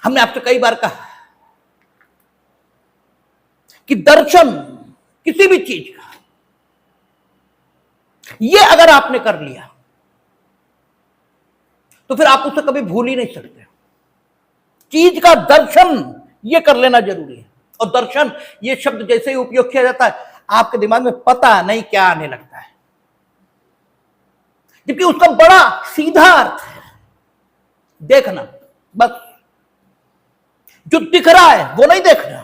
हमने आपसे कई बार कहा कि दर्शन किसी भी चीज का, ये अगर आपने कर लिया तो फिर आप उसे कभी भूल ही नहीं सकते। चीज का दर्शन ये कर लेना जरूरी है। और दर्शन ये शब्द जैसे ही उपयोग किया जाता है आपके दिमाग में पता नहीं क्या आने लगता है, जबकि उसका बड़ा सीधा अर्थ है देखना। बस जो दिख रहा है वो नहीं देखना,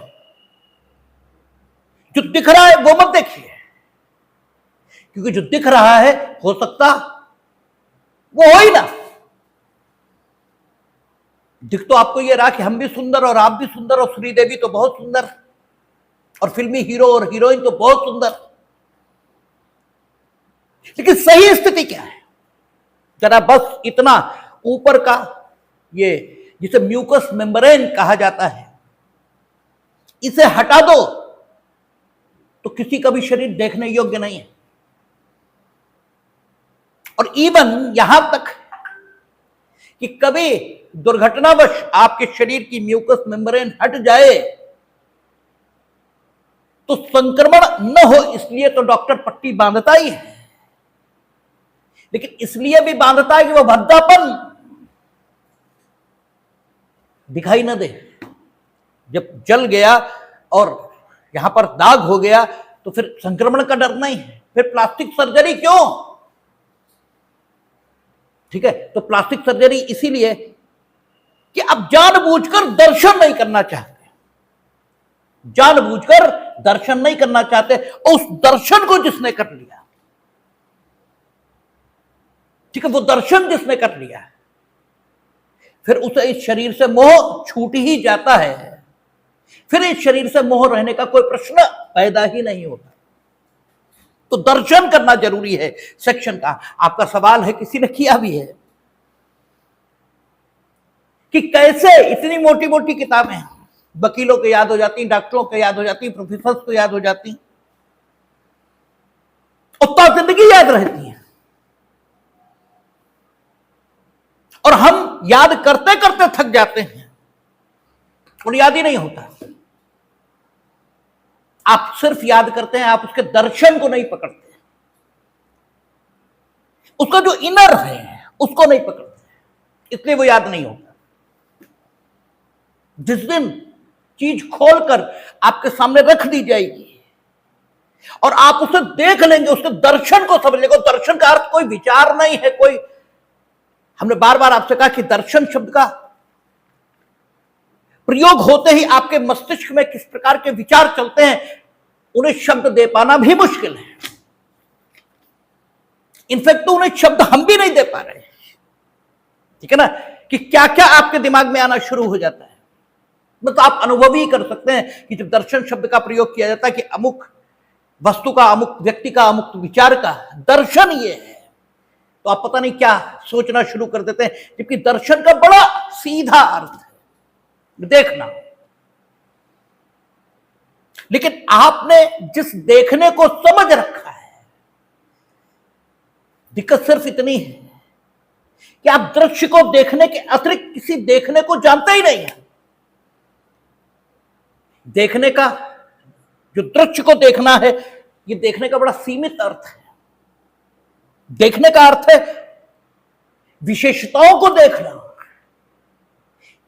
जो दिख रहा है वो मत देखिए, क्योंकि जो दिख रहा है हो सकता वो हो ही ना। दिख तो आपको ये रहा कि हम भी सुंदर और आप भी सुंदर और श्रीदेवी तो बहुत सुंदर और फिल्मी हीरो और हीरोइन तो बहुत सुंदर, लेकिन सही स्थिति क्या है? जरा बस इतना ऊपर का ये जिसे म्यूकस मेम्ब्रेन कहा जाता है, इसे हटा दो तो किसी का भी शरीर देखने योग्य नहीं है। और इवन यहां तक कि कभी दुर्घटनावश आपके शरीर की म्यूकस मेम्ब्रेन हट जाए तो संक्रमण न हो इसलिए तो डॉक्टर पट्टी बांधता ही है, लेकिन इसलिए भी बांधता है कि वो भद्दापन दिखाई न दे। जब जल गया और यहां पर दाग हो गया तो फिर संक्रमण का डर नहीं है, फिर प्लास्टिक सर्जरी क्यों? ठीक है, तो प्लास्टिक सर्जरी इसीलिए कि आप जानबूझकर दर्शन नहीं करना चाहते, जानबूझकर दर्शन नहीं करना चाहते। और उस दर्शन को जिसने कर लिया, ठीक है, वो दर्शन जिसने कर लिया फिर उसे इस शरीर से मोह छूट ही जाता है, फिर इस शरीर से मोह रहने का कोई प्रश्न पैदा ही नहीं होता। तो दर्शन करना जरूरी है सेक्शन का। आपका सवाल है, किसी ने किया भी है कि कैसे इतनी मोटी मोटी किताबें वकीलों को याद हो जाती, डॉक्टरों को याद हो जाती, प्रोफेसर को याद हो जाती और तो जिंदगी याद रहती है, और हम याद करते करते थक जाते हैं और याद ही नहीं होता। आप सिर्फ याद करते हैं, आप उसके दर्शन को नहीं पकड़ते, उसका जो इनर है उसको नहीं पकड़ते, इसलिए वो याद नहीं होता। जिस दिन चीज खोलकर आपके सामने रख दी जाएगी और आप उसे देख लेंगे, उसके दर्शन को समझ लेंगे। दर्शन का अर्थ कोई विचार नहीं है, कोई, हमने बार बार आपसे कहा कि दर्शन शब्द का प्रयोग होते ही आपके मस्तिष्क में किस प्रकार के विचार चलते हैं उन्हें शब्द दे पाना भी मुश्किल है। इनफैक्ट तो उन्हें शब्द हम भी नहीं दे पा रहे, ठीक है ना, कि क्या क्या आपके दिमाग में आना शुरू हो जाता है। मतलब आप अनुभव ही कर सकते हैं कि जब दर्शन शब्द का प्रयोग किया जाता है कि अमुक वस्तु का, अमुक व्यक्ति का, अमुक विचार का दर्शन ये है, तो आप पता नहीं क्या सोचना शुरू कर देते हैं, जबकि दर्शन का बड़ा सीधा अर्थ है देखना। लेकिन आपने जिस देखने को समझ रखा है, दिक्कत सिर्फ इतनी है कि आप दृश्य को देखने के अतिरिक्त किसी देखने को जानते ही नहीं है। देखने का जो दृश्य को देखना है, ये देखने का बड़ा सीमित अर्थ है। देखने का अर्थ है विशेषताओं को देखना,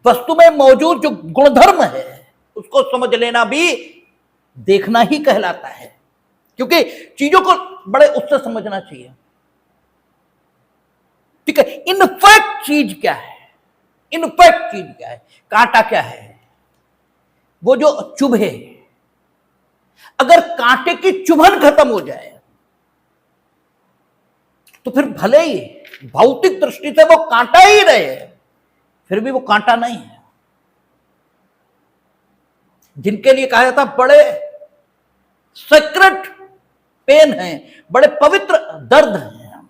वस्तु में मौजूद जो गुणधर्म है उसको समझ लेना भी देखना ही कहलाता है, क्योंकि चीजों को बड़े उससे समझना चाहिए। ठीक है, इनफैक्ट चीज क्या है, इनफैक्ट चीज क्या है, कांटा क्या है, वो जो चुभे, अगर कांटे की चुभन खत्म हो जाए तो फिर भले ही भौतिक दृष्टि से वो कांटा ही रहे, फिर भी वो कांटा नहीं है। जिनके लिए कहा जाता बड़े सीक्रेट पेन है, बड़े पवित्र दर्द हैं,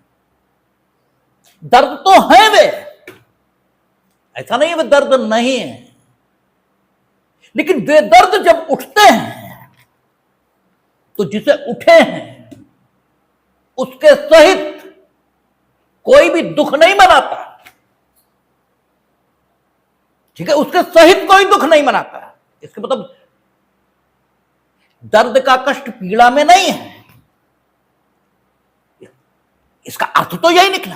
दर्द तो है वे, ऐसा नहीं है वे दर्द नहीं है, लेकिन वे दर्द जब उठते हैं तो जिसे उठे हैं उसके सहित कोई भी दुख नहीं मनाता। ठीक है, उसके सहित कोई दुख नहीं मनाता है। इसका मतलब दर्द का कष्ट पीड़ा में नहीं है, इसका अर्थ तो यही निकला।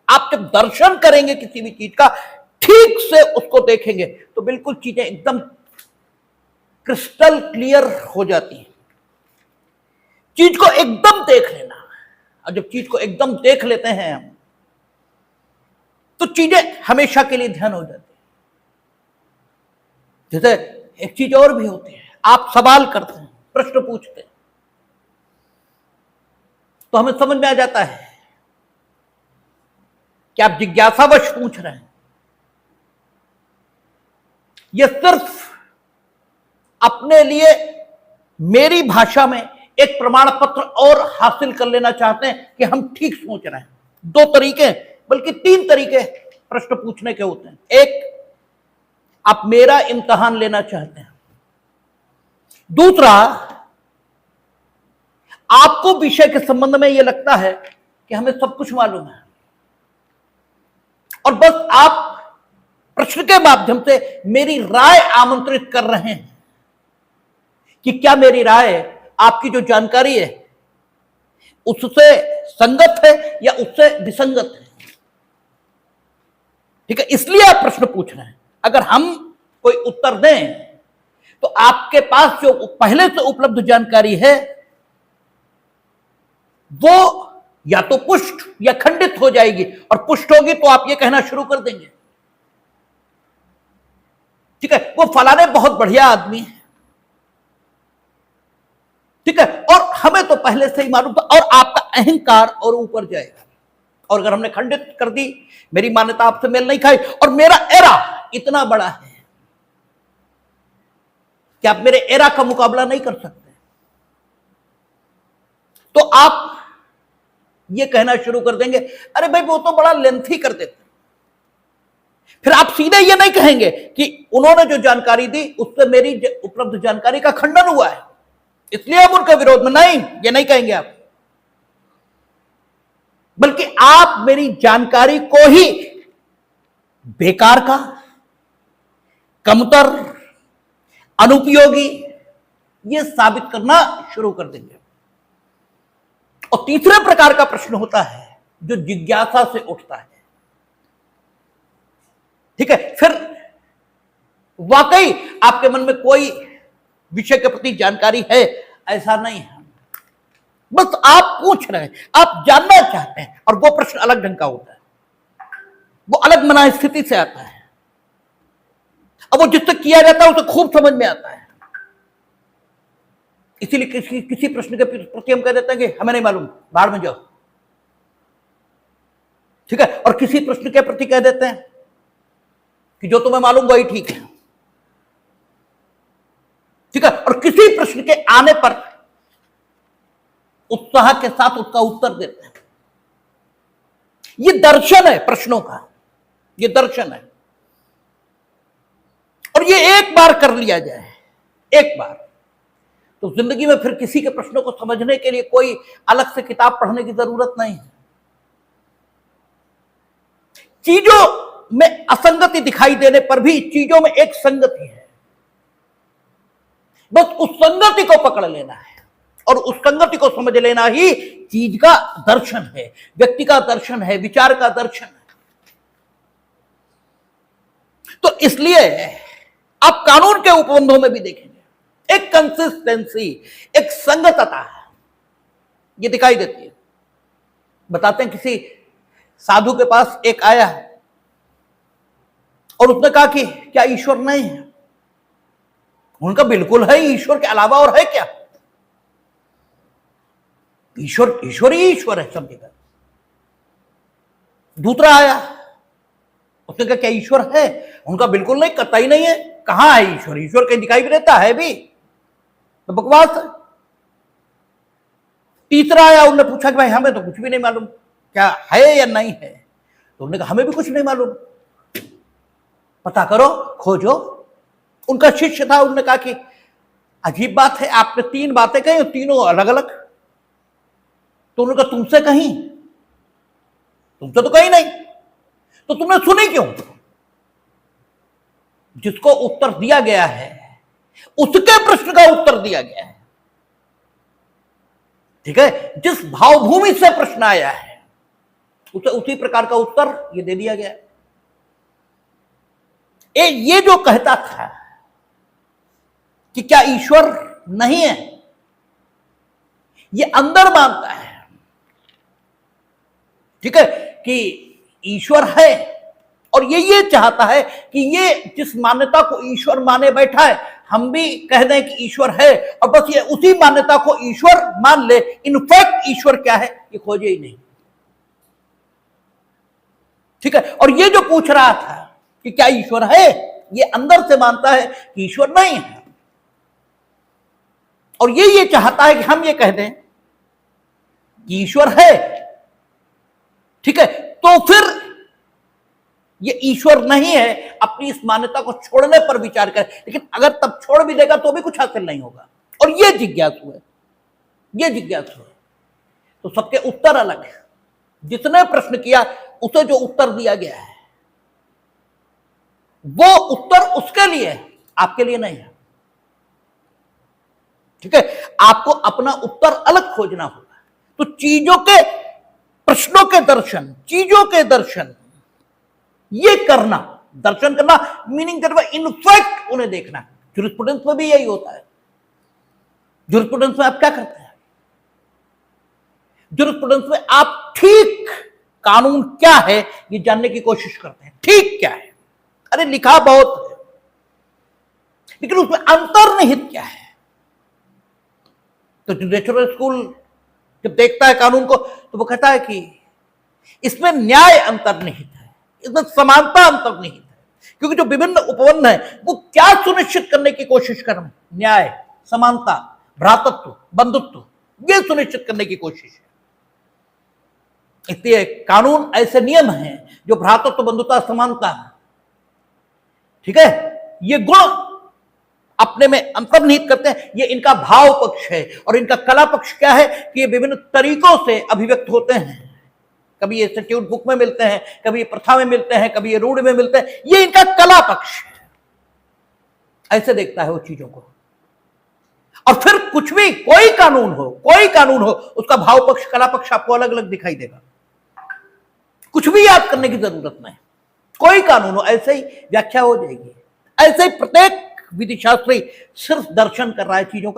आप जब दर्शन करेंगे किसी भी चीज का, ठीक से उसको देखेंगे तो बिल्कुल चीजें एकदम क्रिस्टल क्लियर हो जाती हैं। चीज को एकदम देख लेना, और जब चीज को एकदम देख लेते हैं हम, तो चीजें हमेशा के लिए ध्यान हो जाती है। जैसे एक चीज और भी होती है, आप सवाल करते हैं, प्रश्न पूछते हैं, तो हमें समझ में आ जाता है कि आप जिज्ञासावश पूछ रहे हैं। यह सिर्फ अपने लिए मेरी भाषा में एक प्रमाण पत्र और हासिल कर लेना चाहते हैं कि हम ठीक सोच रहे हैं। दो तरीके, बल्कि तीन तरीके प्रश्न पूछने के होते हैं। एक, आप मेरा इम्तिहान लेना चाहते हैं। दूसरा, आपको विषय के संबंध में यह लगता है कि हमें सब कुछ मालूम है, और बस आप प्रश्न के माध्यम से मेरी राय आमंत्रित कर रहे हैं कि क्या मेरी राय, आपकी जो जानकारी है, उससे संगत है या उससे विसंगत है। ठीक है, इसलिए आप प्रश्न पूछ रहे हैं। अगर हम कोई उत्तर दें तो आपके पास जो पहले से उपलब्ध जानकारी है वो या तो पुष्ट या खंडित हो जाएगी, और पुष्ट होगी तो आप ये कहना शुरू कर देंगे, ठीक है, वो फलाने बहुत बढ़िया आदमी है। ठीक है, और हमें तो पहले से ही मालूम था, और आपका अहंकार और ऊपर जाएगा। और अगर हमने खंडित कर दी, मेरी मान्यता आपसे मेल नहीं खाई, और मेरा एरा इतना बड़ा है कि आप मेरे एरा का मुकाबला नहीं कर सकते, तो आप ये कहना शुरू कर देंगे, अरे भाई वो तो बड़ा लेंथी कर देते। फिर आप सीधे ये नहीं कहेंगे कि उन्होंने जो जानकारी दी उससे मेरी उपलब्ध जानकारी का खंडन हुआ है, इसलिए हम उनके विरोध में, नहीं, ये नहीं कहेंगे आप। बल्कि आप मेरी जानकारी को ही बेकार का, कमतर, अनुपयोगी ये साबित करना शुरू कर देंगे। और तीसरे प्रकार का प्रश्न होता है जो जिज्ञासा से उठता है। ठीक है, फिर वाकई आपके मन में कोई विषय के प्रति जानकारी है ऐसा नहीं है, बस आप पूछ रहे हैं, आप जानना चाहते हैं, और वो प्रश्न अलग ढंग का होता है, वो अलग मना स्थिति से आता है। अब वो जिससे किया जाता है उसे खूब समझ में आता है, इसीलिए किसी प्रश्न के प्रति हम कह देते हैं कि हमें नहीं मालूम, बाहर में जाओ। ठीक है, और किसी प्रश्न के प्रति कह देते हैं कि जो तुम्हें मालूम वही ठीक है। ठीक है, और किसी प्रश्न के आने पर उत्साह के साथ उसका उत्तर देते हैं। ये दर्शन है प्रश्नों का, ये दर्शन है। और ये एक बार कर लिया जाए, एक बार, तो जिंदगी में फिर किसी के प्रश्नों को समझने के लिए कोई अलग से किताब पढ़ने की जरूरत नहीं है। चीजों में असंगति दिखाई देने पर भी चीजों में एक संगति है, बस उस संगति को पकड़ लेना है, और उस संगति को समझ लेना ही चीज का दर्शन है, व्यक्ति का दर्शन है, विचार का दर्शन है। तो इसलिए आप कानून के उपबंधों में भी देखेंगे एक कंसिस्टेंसी, एक संगतता ये दिखाई देती है। बताते हैं, किसी साधु के पास एक आया है और उसने कहा कि क्या ईश्वर नहीं है? उनका बिल्कुल है, ईश्वर के अलावा और है क्या? ईश्वर ईश्वर ही ईश्वर है, समझेगा। दूसरा आया, उसने कहा क्या ईश्वर है? उनका बिल्कुल नहीं, कतई नहीं है। कहां है ईश्वर? ईश्वर कहीं दिखाई भी देता है भी, तो बकवास है। तीसरा आया, उन्होंने पूछा कि भाई हमें तो कुछ भी नहीं मालूम, क्या है या नहीं है? तो उन्होंने कहा हमें भी कुछ नहीं मालूम, पता करो, खोजो। उनका शिष्य था, उन्होंने कहा कि अजीब बात है, आपने तीन बातें कही और तीनों अलग अलग। तो उन्होंने कहा तुमसे कहीं? तुमसे तो कहीं नहीं, तो तुमने सुनी क्यों? जिसको उत्तर दिया गया है उसके प्रश्न का उत्तर दिया गया है। ठीक है, जिस भावभूमि से प्रश्न आया है उसे उसी प्रकार का उत्तर ये दे दिया गया है। ये जो कहता था कि क्या ईश्वर नहीं है, ये अंदर मानता है, ठीक है, कि ईश्वर है, और ये चाहता है कि ये जिस मान्यता को ईश्वर माने बैठा है हम भी कह दें कि ईश्वर है, और बस ये उसी मान्यता को ईश्वर मान ले। इनफैक्ट ईश्वर क्या है ये खोजे ही नहीं। ठीक है, और ये जो पूछ रहा था कि क्या ईश्वर है, ये अंदर से मानता है कि ईश्वर नहीं है, और ये चाहता है कि हम ये कह दें कि ईश्वर है। ठीक है, तो फिर ये ईश्वर नहीं है, अपनी इस मान्यता को छोड़ने पर विचार करें। लेकिन अगर तब छोड़ भी देगा तो भी कुछ हासिल नहीं होगा, और ये जिज्ञासु है, ये जिज्ञासु है। तो सबके उत्तर अलग है। जिसने प्रश्न किया उसे जो उत्तर दिया गया है वो उत्तर उसके लिए है, आपके लिए नहीं है। ठीक है, आपको अपना उत्तर अलग खोजना होगा। तो चीजों के, प्रश्नों के दर्शन, चीजों के दर्शन, ये करना, दर्शन करना मीनिंग करना, इनफैक्ट उन्हें देखना। जूरिस्प्रूडेंस में भी यही होता है। जूरिस्प्रूडेंस में आप क्या करते हैं? जूरिस्प्रूडेंस में आप ठीक कानून क्या है ये जानने की कोशिश करते हैं। ठीक क्या है? अरे लिखा बहुत है, लेकिन उसमें अंतर्निहित क्या है? तो जो नेचुरल स्कूल जब देखता है कानून को तो वो कहता है कि इसमें न्याय अंतर्निहित है, इसमें समानता अंतर्निहित है। क्योंकि जो विभिन्न उपबंध है वो क्या सुनिश्चित करने की कोशिश कर रहे हैं? न्याय, समानता, भ्रातृत्व, बंधुत्व, ये सुनिश्चित करने की कोशिश है। इसलिए कानून ऐसे नियम हैं जो भ्रातृत्व, बंधुता, समानता, ठीक है, ये गुण अपने में अंतर्निहित करते हैं। ये इनका भाव पक्ष है, और इनका कला पक्ष क्या है कि ये विभिन्न तरीकों से अभिव्यक्त होते हैं। कभी ये स्टैट्यूट बुक में मिलते हैं, कभी ये प्रथा में मिलते हैं, कभी ये रूढ़ में मिलते हैं। ये इनका कला पक्ष है, ऐसे देखता है वो चीजों को। और फिर कुछ भी, कोई कानून हो, उसका भाव पक्ष, कला पक्ष आपको अलग अलग दिखाई देगा। कुछ भी याद करने की जरूरत नहीं, कोई कानून हो ऐसे ही व्याख्या हो जाएगी। ऐसे ही प्रत्येक विधि शास्त्री सिर्फ दर्शन कर रहा है चीजों का।